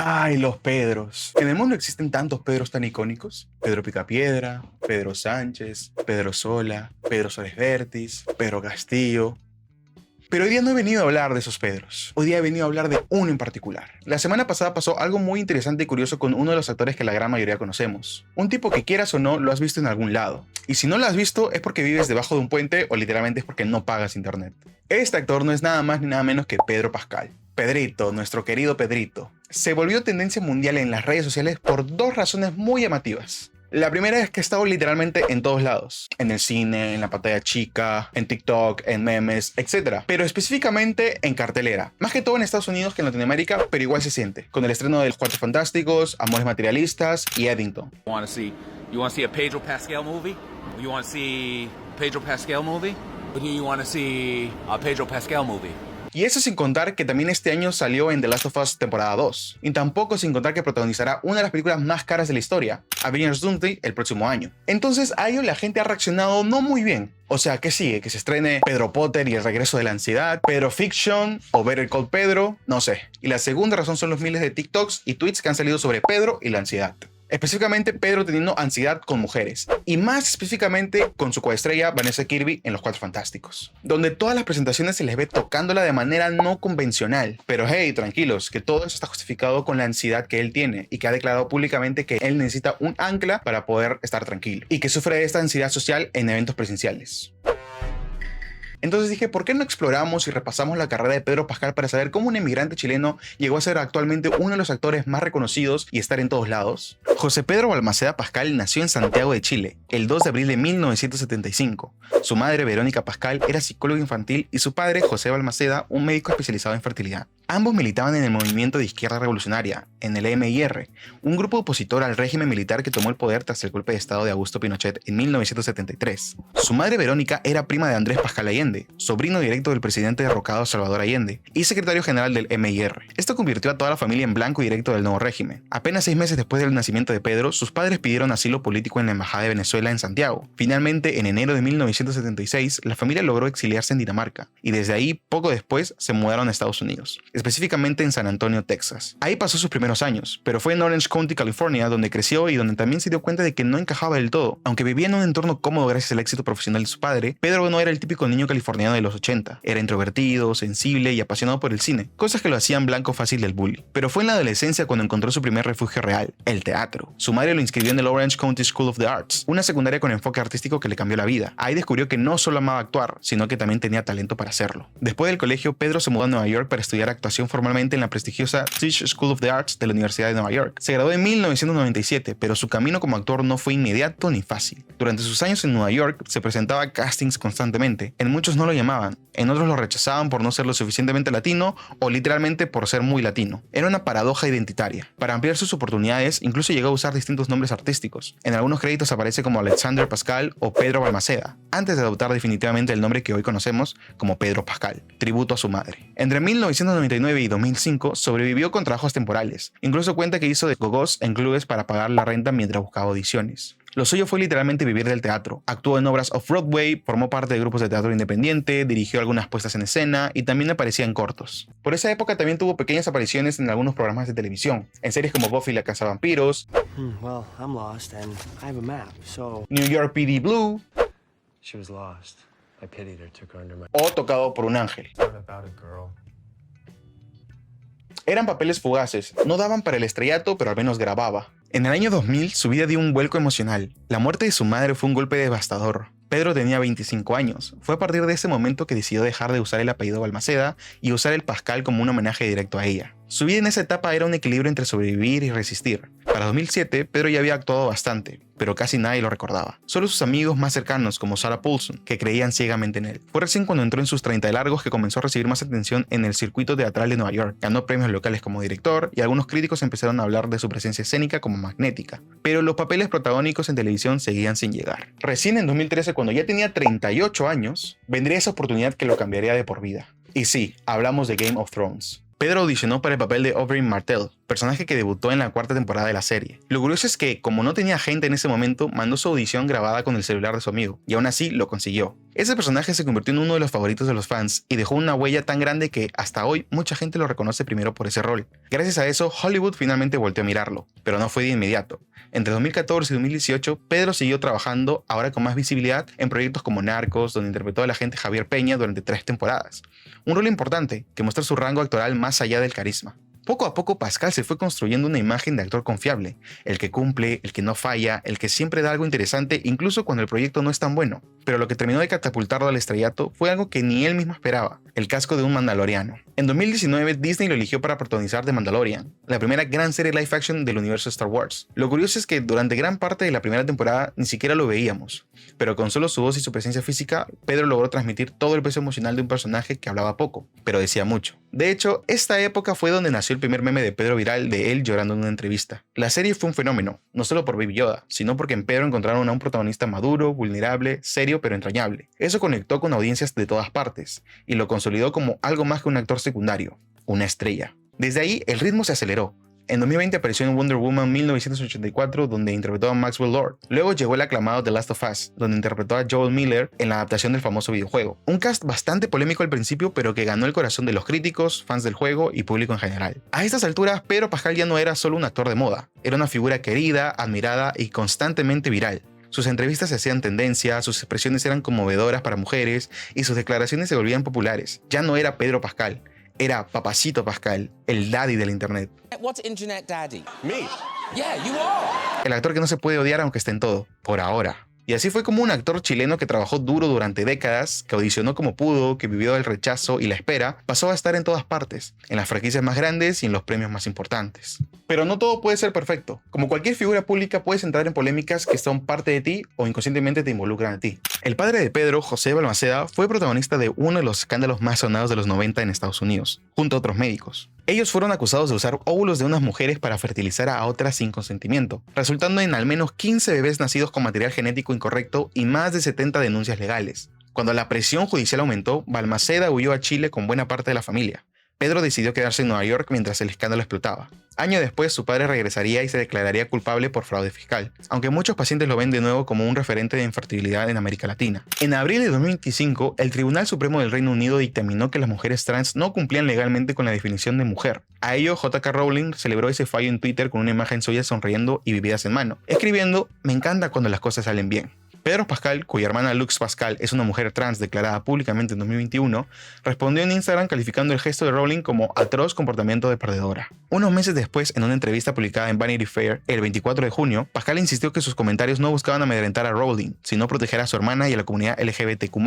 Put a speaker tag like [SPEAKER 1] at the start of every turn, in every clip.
[SPEAKER 1] Ay, los Pedros. En el mundo existen tantos Pedros tan icónicos. Pedro Picapiedra, Pedro Sánchez, Pedro Sola, Pedro Suárez Vértiz, Pedro Castillo. Pero hoy día no he venido a hablar de esos Pedros. Hoy día he venido a hablar de uno en particular. La semana pasada pasó algo muy interesante y curioso con uno de los actores que la gran mayoría conocemos. Un tipo que quieras o no lo has visto en algún lado. Y si no lo has visto es porque vives debajo de un puente o literalmente es porque no pagas internet. Este actor no es nada más ni nada menos que Pedro Pascal. Pedrito, nuestro querido Pedrito. Se volvió tendencia mundial en las redes sociales por dos razones muy llamativas. La primera es que ha estado literalmente en todos lados. En el cine, en la pantalla chica, en TikTok, en memes, etc. Pero específicamente en cartelera. Más que todo en Estados Unidos que en Latinoamérica, pero igual se siente. Con el estreno de Los Cuatro Fantásticos, Amores Materialistas y Eddington.
[SPEAKER 2] You want to see a Pedro Pascal movie? You want to see a Pedro Pascal movie? Or do you want to see a Pedro Pascal movie?
[SPEAKER 1] Y eso sin contar que también este año salió en The Last of Us temporada 2. Y tampoco sin contar que protagonizará una de las películas más caras de la historia, Avengers Doomsday, el próximo año. Entonces a ello la gente ha reaccionado no muy bien. O sea, ¿qué sigue? ¿Que se estrene Pedro Potter y el regreso de la ansiedad? ¿Pedro Fiction? ¿O Better Call Pedro? No sé. Y la segunda razón son los miles de TikToks y tweets que han salido sobre Pedro y la ansiedad. Específicamente Pedro teniendo ansiedad con mujeres, y más específicamente con su coestrella Vanessa Kirby en Los Cuatro Fantásticos, donde todas las presentaciones se les ve tocándola de manera no convencional. Pero hey, tranquilos, que todo eso está justificado con la ansiedad que él tiene y que ha declarado públicamente que él necesita un ancla para poder estar tranquilo y que sufre de esta ansiedad social en eventos presenciales. Entonces dije, ¿por qué no exploramos y repasamos la carrera de Pedro Pascal para saber cómo un inmigrante chileno llegó a ser actualmente uno de los actores más reconocidos y estar en todos lados? José Pedro Balmaceda Pascal nació en Santiago de Chile, el 2 de abril de 1975. Su madre, Verónica Pascal, era psicóloga infantil y su padre, José Balmaceda, un médico especializado en fertilidad. Ambos militaban en el movimiento de izquierda revolucionaria, en el MIR, un grupo opositor al régimen militar que tomó el poder tras el golpe de estado de Augusto Pinochet en 1973. Su madre Verónica era prima de Andrés Pascal Allende, sobrino directo del presidente derrocado Salvador Allende y secretario general del MIR. Esto convirtió a toda la familia en blanco directo del nuevo régimen. Apenas 6 meses después del nacimiento de Pedro, sus padres pidieron asilo político en la Embajada de Venezuela en Santiago. Finalmente, en enero de 1976, la familia logró exiliarse en Dinamarca y desde ahí, poco después, se mudaron a Estados Unidos, específicamente en San Antonio, Texas. Ahí pasó sus primeros años, pero fue en Orange County, California, donde creció y donde también se dio cuenta de que no encajaba del todo. Aunque vivía en un entorno cómodo gracias al éxito profesional de su padre, Pedro no era el típico niño californiano de los 80. Era introvertido, sensible y apasionado por el cine, cosas que lo hacían blanco fácil del bullying. Pero fue en la adolescencia cuando encontró su primer refugio real, el teatro. Su madre lo inscribió en el Orange County School of the Arts, una secundaria con enfoque artístico que le cambió la vida. Ahí descubrió que no solo amaba actuar, sino que también tenía talento para hacerlo. Después del colegio, Pedro se mudó a Nueva York para estudiar actuación formalmente en la prestigiosa Tisch School of the Arts de la Universidad de Nueva York. Se graduó en 1997, pero su camino como actor no fue inmediato ni fácil. Durante sus años en Nueva York, se presentaba a castings constantemente. En muchos no lo llamaban, en otros lo rechazaban por no ser lo suficientemente latino o literalmente por ser muy latino. Era una paradoja identitaria. Para ampliar sus oportunidades, incluso llegó a usar distintos nombres artísticos. En algunos créditos aparece como Alexander Pascal o Pedro Balmaceda, antes de adoptar definitivamente el nombre que hoy conocemos como Pedro Pascal, tributo a su madre. Entre 1999 y 2005 sobrevivió con trabajos temporales. Incluso cuenta que hizo de gogós en clubes para pagar la renta mientras buscaba audiciones. Lo suyo fue literalmente vivir del teatro. Actuó en obras off-Broadway, formó parte de grupos de teatro independiente, dirigió algunas puestas en escena y también aparecía en cortos. Por esa época también tuvo pequeñas apariciones en algunos programas de televisión, en series como Buffy la Cazavampiros,
[SPEAKER 3] Well, I'm lost and I have a map, so...
[SPEAKER 1] New York PD Blue
[SPEAKER 3] She was lost. I pitied her, took her under my...
[SPEAKER 1] o Tocado por un ángel.
[SPEAKER 3] What about a girl?
[SPEAKER 1] Eran papeles fugaces, no daban para el estrellato, pero al menos grababa. En el año 2000, su vida dio un vuelco emocional. La muerte de su madre fue un golpe devastador. Pedro tenía 25 años. Fue a partir de ese momento que decidió dejar de usar el apellido Balmaceda y usar el Pascal como un homenaje directo a ella. Su vida en esa etapa era un equilibrio entre sobrevivir y resistir. Para 2007, Pedro ya había actuado bastante, pero casi nadie lo recordaba. Solo sus amigos más cercanos, como Sarah Paulson, que creían ciegamente en él. Fue recién cuando entró en sus 30 de largos que comenzó a recibir más atención en el circuito teatral de Nueva York. Ganó premios locales como director y algunos críticos empezaron a hablar de su presencia escénica como magnética. Pero los papeles protagónicos en televisión seguían sin llegar. Recién en 2013, cuando ya tenía 38 años, vendría esa oportunidad que lo cambiaría de por vida. Y sí, hablamos de Game of Thrones. Pedro audicionó para el papel de Oberyn Martell, personaje que debutó en la 4ª temporada de la serie. Lo curioso es que, como no tenía gente en ese momento, mandó su audición grabada con el celular de su amigo, y aún así lo consiguió. Ese personaje se convirtió en uno de los favoritos de los fans y dejó una huella tan grande que hasta hoy mucha gente lo reconoce primero por ese rol. Gracias a eso, Hollywood finalmente volteó a mirarlo, pero no fue de inmediato. Entre 2014 y 2018, Pedro siguió trabajando, ahora con más visibilidad, en proyectos como Narcos, donde interpretó al agente Javier Peña durante 3 temporadas. Un rol importante que muestra su rango actoral más allá del carisma. Poco a poco Pascal se fue construyendo una imagen de actor confiable, el que cumple, el que no falla, el que siempre da algo interesante incluso cuando el proyecto no es tan bueno. Pero lo que terminó de catapultarlo al estrellato fue algo que ni él mismo esperaba, el casco de un mandaloriano. En 2019 Disney lo eligió para protagonizar The Mandalorian, la primera gran serie live action del universo Star Wars. Lo curioso es que durante gran parte de la primera temporada ni siquiera lo veíamos, pero con solo su voz y su presencia física, Pedro logró transmitir todo el peso emocional de un personaje que hablaba poco, pero decía mucho. De hecho, esta época fue donde nació el primer meme de Pedro viral de él llorando en una entrevista. La serie fue un fenómeno, no solo por Baby Yoda, sino porque en Pedro encontraron a un protagonista maduro, vulnerable, serio pero entrañable. Eso conectó con audiencias de todas partes, y lo consolidó como algo más que un actor secundario, una estrella. Desde ahí, el ritmo se aceleró. En 2020 apareció en Wonder Woman 1984, donde interpretó a Maxwell Lord. Luego llegó el aclamado The Last of Us, donde interpretó a Joel Miller en la adaptación del famoso videojuego. Un cast bastante polémico al principio, pero que ganó el corazón de los críticos, fans del juego y público en general. A estas alturas, Pedro Pascal ya no era solo un actor de moda, era una figura querida, admirada y constantemente viral. Sus entrevistas se hacían tendencia, sus expresiones eran conmovedoras para mujeres y sus declaraciones se volvían populares. Ya no era Pedro Pascal, era Papacito Pascal, el daddy del internet.
[SPEAKER 4] What's internet daddy?
[SPEAKER 3] Me.
[SPEAKER 4] Yeah, you are.
[SPEAKER 1] El actor que no se puede odiar aunque esté en todo, por ahora. Y así fue como un actor chileno que trabajó duro durante décadas, que audicionó como pudo, que vivió el rechazo y la espera, pasó a estar en todas partes, en las franquicias más grandes y en los premios más importantes. Pero no todo puede ser perfecto. Como cualquier figura pública, puedes entrar en polémicas que son parte de ti o inconscientemente te involucran a ti. El padre de Pedro, José Balmaceda, fue protagonista de uno de los escándalos más sonados de los 90 en Estados Unidos, junto a otros médicos. Ellos fueron acusados de usar óvulos de unas mujeres para fertilizar a otras sin consentimiento, resultando en al menos 15 bebés nacidos con material genético incorrecto y más de 70 denuncias legales. Cuando la presión judicial aumentó, Balmaceda huyó a Chile con buena parte de la familia. Pedro decidió quedarse en Nueva York mientras el escándalo explotaba. Años después, su padre regresaría y se declararía culpable por fraude fiscal, aunque muchos pacientes lo ven de nuevo como un referente de infertilidad en América Latina. En abril de 2025, el Tribunal Supremo del Reino Unido dictaminó que las mujeres trans no cumplían legalmente con la definición de mujer. A ello, J.K. Rowling celebró ese fallo en Twitter con una imagen suya sonriendo y bebidas en mano, escribiendo: "Me encanta cuando las cosas salen bien". Pedro Pascal, cuya hermana Lux Pascal es una mujer trans declarada públicamente en 2021, respondió en Instagram calificando el gesto de Rowling como atroz comportamiento de perdedora. Unos meses después, en una entrevista publicada en Vanity Fair el 24 de junio, Pascal insistió que sus comentarios no buscaban amedrentar a Rowling, sino proteger a su hermana y a la comunidad LGBTQ+.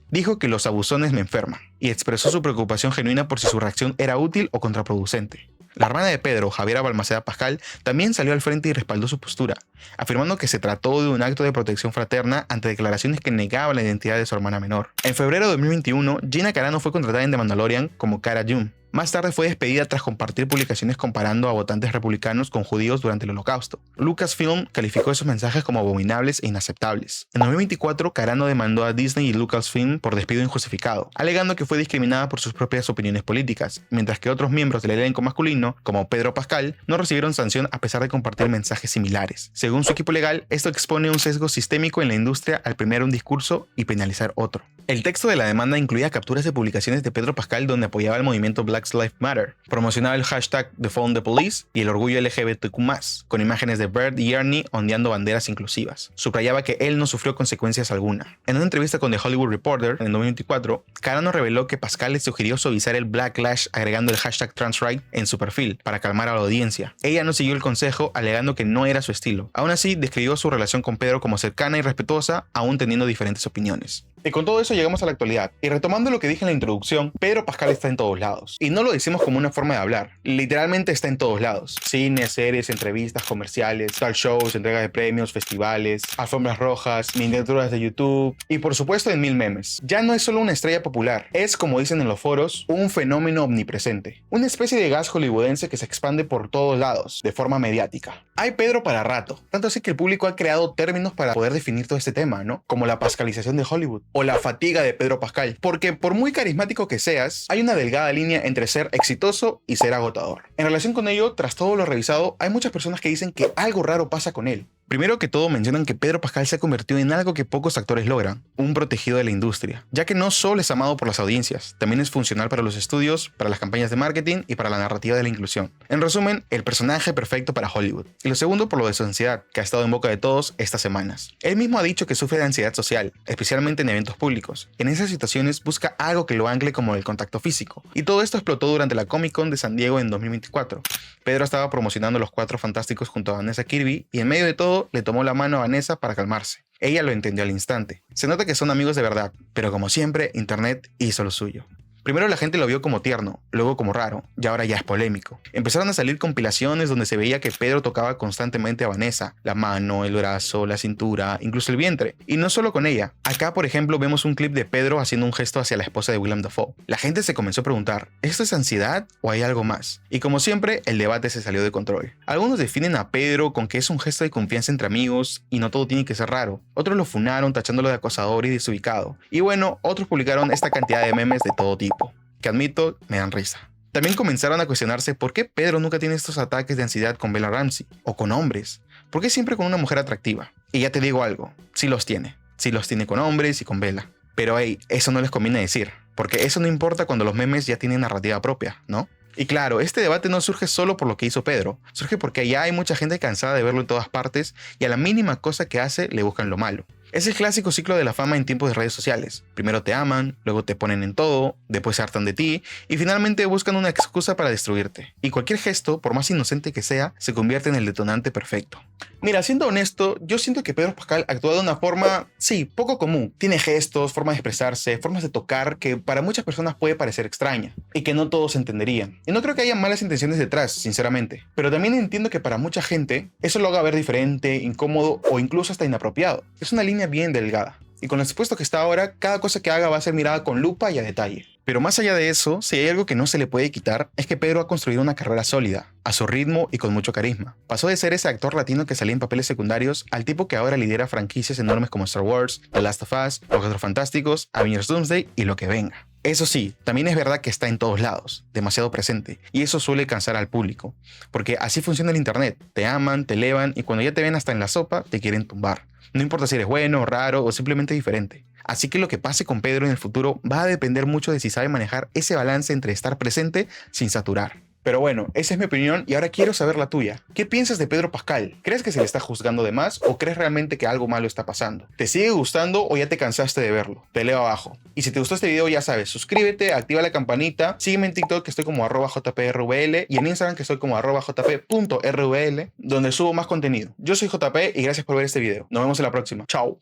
[SPEAKER 1] Dijo que los abusones me enferman, y expresó su preocupación genuina por si su reacción era útil o contraproducente. La hermana de Pedro, Javiera Balmaceda Pascal, también salió al frente y respaldó su postura, afirmando que se trató de un acto de protección fraterna ante declaraciones que negaban la identidad de su hermana menor. En febrero de 2021, Gina Carano fue contratada en The Mandalorian como Cara Dune. Más tarde fue despedida tras compartir publicaciones comparando a votantes republicanos con judíos durante el Holocausto. Lucasfilm calificó esos mensajes como abominables e inaceptables. En 2024, Carano demandó a Disney y Lucasfilm por despido injustificado, alegando que fue discriminada por sus propias opiniones políticas, mientras que otros miembros del elenco masculino, como Pedro Pascal, no recibieron sanción a pesar de compartir mensajes similares. Según su equipo legal, esto expone un sesgo sistémico en la industria al premiar un discurso y penalizar otro. El texto de la demanda incluía capturas de publicaciones de Pedro Pascal donde apoyaba el movimiento Black Lives Matter, promocionaba el hashtag Defund the Police y el orgullo LGBTQ+, con imágenes de Bert y Ernie ondeando banderas inclusivas. Subrayaba que él no sufrió consecuencias alguna. En una entrevista con The Hollywood Reporter en 2024, Carano reveló que Pascal le sugirió suavizar el Blacklash agregando el hashtag TransRight en su perfil para calmar a la audiencia. Ella no siguió el consejo, alegando que no era su estilo. Aún así, describió su relación con Pedro como cercana y respetuosa, aún teniendo diferentes opiniones. Y con todo eso llegamos a la actualidad. Y retomando lo que dije en la introducción, Pedro Pascal está en todos lados. Y no lo decimos como una forma de hablar. Literalmente está en todos lados. Cine, series, entrevistas, comerciales, talk shows, entrega de premios, festivales, alfombras rojas, miniaturas de YouTube y por supuesto en 1000 memes. Ya no es solo una estrella popular. Es, como dicen en los foros, un fenómeno omnipresente. Una especie de gas hollywoodense que se expande por todos lados, de forma mediática. Hay Pedro para rato. Tanto así que el público ha creado términos para poder definir todo este tema, ¿no? Como la pascalización de Hollywood. o la fatiga de Pedro Pascal, porque por muy carismático que seas, hay una delgada línea entre ser exitoso y ser agotador. En relación con ello, tras todo lo revisado, hay muchas personas que dicen que algo raro pasa con él. Primero que todo mencionan que Pedro Pascal se ha convertido en algo que pocos actores logran, un protegido de la industria, ya que no solo es amado por las audiencias, también es funcional para los estudios, para las campañas de marketing y para la narrativa de la inclusión. En resumen, el personaje perfecto para Hollywood. Y lo segundo por lo de su ansiedad, que ha estado en boca de todos estas semanas. Él mismo ha dicho que sufre de ansiedad social, especialmente en eventos públicos. En esas situaciones busca algo que lo ancle como el contacto físico. Y todo esto explotó durante la Comic Con de San Diego en 2024. Pedro estaba promocionando Los Cuatro Fantásticos junto a Vanessa Kirby y en medio de todo le tomó la mano a Vanessa para calmarse. Ella lo entendió al instante. Se nota que son amigos de verdad, pero como siempre, Internet hizo lo suyo. Primero la gente lo vio como tierno, luego como raro, y ahora ya es polémico. Empezaron a salir compilaciones donde se veía que Pedro tocaba constantemente a Vanessa, la mano, el brazo, la cintura, incluso el vientre. Y no solo con ella. Acá, por ejemplo, vemos un clip de Pedro haciendo un gesto hacia la esposa de Willem Dafoe. La gente se comenzó a preguntar, ¿esto es ansiedad o hay algo más? Y como siempre, el debate se salió de control. Algunos definen a Pedro con que es un gesto de confianza entre amigos y no todo tiene que ser raro. Otros lo funaron tachándolo de acosador y desubicado. Y bueno, otros publicaron esta cantidad de memes de todo tipo, que admito me dan risa. También comenzaron a cuestionarse por qué Pedro nunca tiene estos ataques de ansiedad con Bella Ramsey o con hombres. ¿Por qué siempre con una mujer atractiva? Y ya te digo algo, sí los tiene. Sí los tiene con hombres y con Bella. Pero hey, eso no les conviene decir, porque eso no importa cuando los memes ya tienen narrativa propia, ¿no? Y claro, este debate no surge solo por lo que hizo Pedro, surge porque ya hay mucha gente cansada de verlo en todas partes y a la mínima cosa que hace le buscan lo malo. Es el clásico ciclo de la fama en tiempos de redes sociales. Primero te aman, luego te ponen en todo, después se hartan de ti y finalmente buscan una excusa para destruirte. Y cualquier gesto, por más inocente que sea, se convierte en el detonante perfecto. Mira, siendo honesto, yo siento que Pedro Pascal actúa de una forma, sí, poco común. Tiene gestos, formas de expresarse, formas de tocar que para muchas personas puede parecer extraña y que no todos entenderían. Y no creo que haya malas intenciones detrás, sinceramente. Pero también entiendo que para mucha gente eso lo haga ver diferente, incómodo o incluso hasta inapropiado. Es una línea bien delgada. Y con lo expuesto que está ahora, cada cosa que haga va a ser mirada con lupa y a detalle. Pero más allá de eso, si hay algo que no se le puede quitar, es que Pedro ha construido una carrera sólida, a su ritmo y con mucho carisma. Pasó de ser ese actor latino que salía en papeles secundarios al tipo que ahora lidera franquicias enormes como Star Wars, The Last of Us, Los Cuatro Fantásticos, Avengers Doomsday y lo que venga. Eso sí, también es verdad que está en todos lados, demasiado presente, y eso suele cansar al público, porque así funciona el internet, te aman, te elevan y cuando ya te ven hasta en la sopa, te quieren tumbar. No importa si eres bueno, raro o simplemente diferente. Así que lo que pase con Pedro en el futuro va a depender mucho de si sabe manejar ese balance entre estar presente sin saturar. Pero bueno, esa es mi opinión y ahora quiero saber la tuya. ¿Qué piensas de Pedro Pascal? ¿Crees que se le está juzgando de más o crees realmente que algo malo está pasando? ¿Te sigue gustando o ya te cansaste de verlo? Te leo abajo. Y si te gustó este video ya sabes, suscríbete, activa la campanita, sígueme en TikTok que estoy como @jprvl y en Instagram que estoy como @jp.rvl donde subo más contenido. Yo soy JP y gracias por ver este video. Nos vemos en la próxima. Chao.